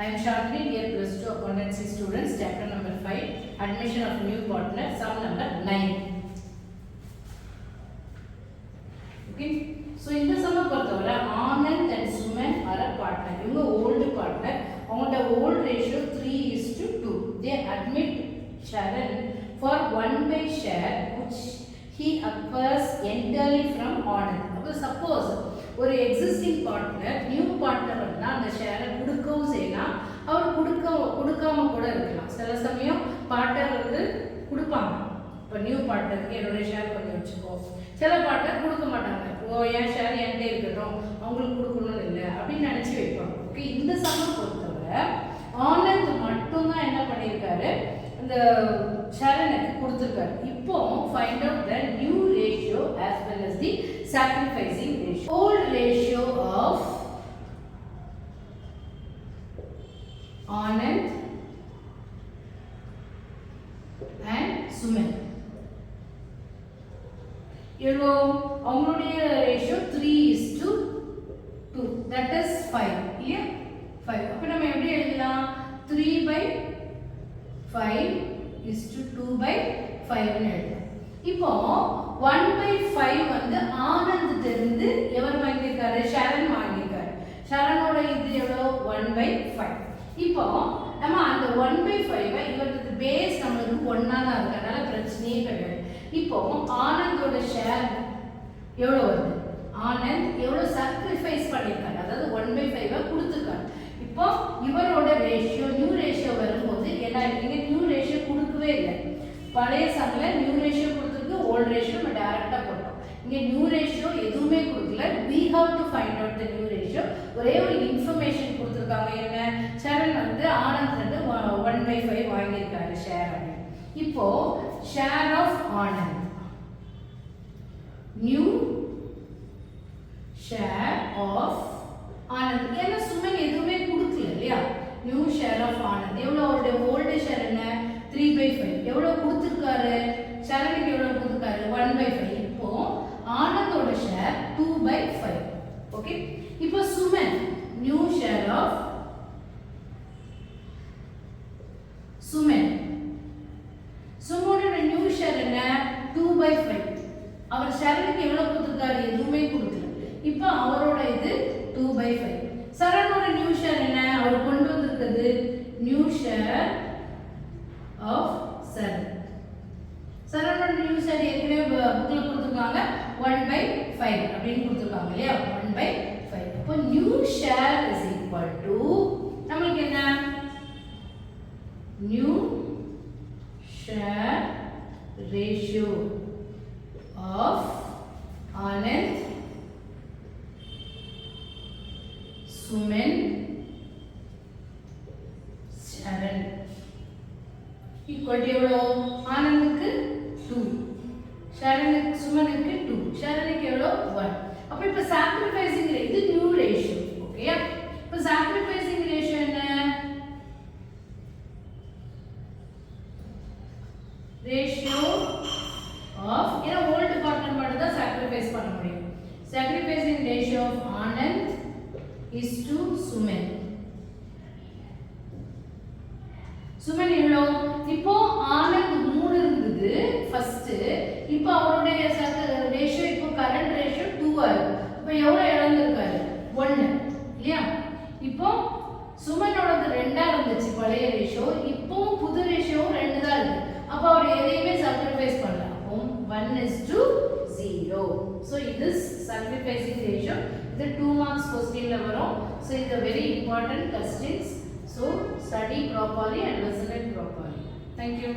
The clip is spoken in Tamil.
I am Shalini, dear plus 2 accountancy students, chapter number 5, admission of new partner, sum number 9. Okay, so in the sum of Anand and Suman are a partner. You know, old partner, on the old ratio 3:2. They admit Sharon for 1 by share which he acquires entirely from Anand. Suppose ஒரு எக்ஸிஸ்டிங் பார்ட்னர் நியூ பார்ட்னர் அப்படின்னா அந்த ஷேரை கொடுக்கவும் செய்யலாம், அவர் கொடுக்காம கூட இருக்கலாம். சில சமயம் பார்ட்னர் வந்து கொடுப்பாங்க, இப்போ நியூ பார்ட்னருக்கு என்னுடைய ஷேர் கொஞ்சம் வச்சுக்கோ, சில பார்ட்னர் கொடுக்க மாட்டாங்க, ஓ என் ஷேர் என்கிட்ட இருக்கட்டும் அவங்களுக்கு கொடுக்கணும்னு இல்லை அப்படின்னு நினச்சி வைப்பாங்க. ஓகே, இந்த சமம் பொறுத்தவரை ஆனந்த் மட்டும்தான் என்ன பண்ணியிருக்காரு, இந்த ஷரனுக்கு கொடுத்துருக்காரு. இப்போ find out the new ratio as well as the sacrificing ratio. Old ratio of Anand and Suman. எவ்வளோ அவங்களுடைய ரேஷியோ 3:2, that is 5 இல்லையா, 5. அப்போ நம்ம எப்படி எழுதலாம், 3/5:2/5 ன்னு எழுதலாம். இப்போ 1/5 வந்து ஆனந்த் இருந்து எவர் வாங்கியிருக்காரு, ஷரண் வாங்கியிருக்காரு. ஷரணோட இது எவ்வளோ 1/5. இப்போ நம்ம அந்த 1/5 இவருக்கு பேஸ் நம்மளுக்கு 1 தான் இருக்கு, அதனால பிரச்சனையே கிடையாது. இப்போ ஆனந்தோட ஷேர் எவ்வளோ வருது, ஆனந்த் எவ்வளோ சாக்ரிஃபைஸ் பண்ணியிருக்காரு, அதாவது 1/5 கொடுத்துருக்காரு. இப்போ இவரோட ரேஷியோ நியூ ரேஷியோ வரும்போது என்ன, இங்கே நியூ ரேஷியோ கொடுக்கவே இல்லை. பழைய சம்ல நியூ ரேஷியோ கொடுத்துருக்கு, ஓல்ட் ரேஷியோ நம்ம டைரக்டா போட்டோம். இங்க நியூ ரேஷியோ எதுவுமே கொடுக்கல, we have to find out the new ratio. ஒரே ஒரு இன்ஃபர்மேஷன் கொடுத்துருக்காங்க, என்ன, சரண் வந்து ஆனந்த் வந்து 1/5 வாங்கியிருக்காரு ஷேர் அப்படின்னு. இப்போ share of Anand, new share of Anand, ஏன்னா சுமன் எதுவுமே கொடுக்கல இல்லையா. நியூ ஷேர் ஆஃப் ஆனந்த் எவ்வளோ, அவருடைய ஓல்டு ஷேர் என்ன 3/5, எவ்வளோ கொடுத்துருக்காரு, ஷரனுக்கு எவ்வளோ கொடுத்துருக்காரு 1/5. இப்போ ஆனந்தோட ஷேர் 2/5. ஓகே, இப்போ Suman new share of Suman, சுமனோட நியூ ஷேர் என்ன 2/5. அவர் ஷரனுக்கு எவ்வளோ கொடுத்துருக்காரு, எதுவுமே கொடுக்கல. இப்போ அவரோட இது 2/5. சரணோட நியூ ஷேர் என்ன, அவர் கொண்டு வந்திருக்கிறது நியூ ஷேர் ஆஃப் சரண். சரணோட நியூ ஷேர் ஏற்கனவே புக்ல கொடுத்துருக்காங்க 1/5 அப்படின்னு கொடுத்துருக்காங்க இல்லையா, 1/5. அப்போ new share is equal to நம்மளுக்கு என்ன, new share ratio of Anand, Suman, Sharan equal to எவ்வளோ, ஆனந்துக்கு 2, ஷரனுக்கு சுமனுக்கு 2, ஷரனுக்கு எவ்வளோ 1. அப்போ இப்போ சாக்ரிஃபைசிங் இது நியூ ரேஷியோ. ஓகேயா, இப்போ சாக்ரிஃபைசிங் ரேஷியோ என்ன, ரேஷியோ ஆஃப், ஏன்னா ஓல்டு பார்ட்னர் மட்டும் தான் சாக்ரிஃபைஸ் பண்ண முடியும். Sacrificing ratio of Anand is to Suman. Suman எவ்வளோ, இப்போ ஆனந்த் 3 இருந்தது ஃபர்ஸ்ட், இப்போ அவருடைய ரேஷியோ இப்போ கரண்ட் ரேஷியோ 2 ஆகுது. இப்போ எவ்வளோ இழந்திருக்காரு 1 இல்லையா. இப்போ சுமனோடது 2 இருந்துச்சு பழைய ரேஷியோ, இப்போ புது ரேஷியோ 2 தான் இருக்கு. அப்போ அவர் எதையுமே சாக்ரிஃபைஸ் பண்ணல, அப்போ 1:0. ஸோ இது சாக்ரிஃபைசிங் ரேஷியோ. இது 2 marks கொஸ்டின்ல வரும். ஸோ இது very important questions. So study properly and listen it properly. Thank you.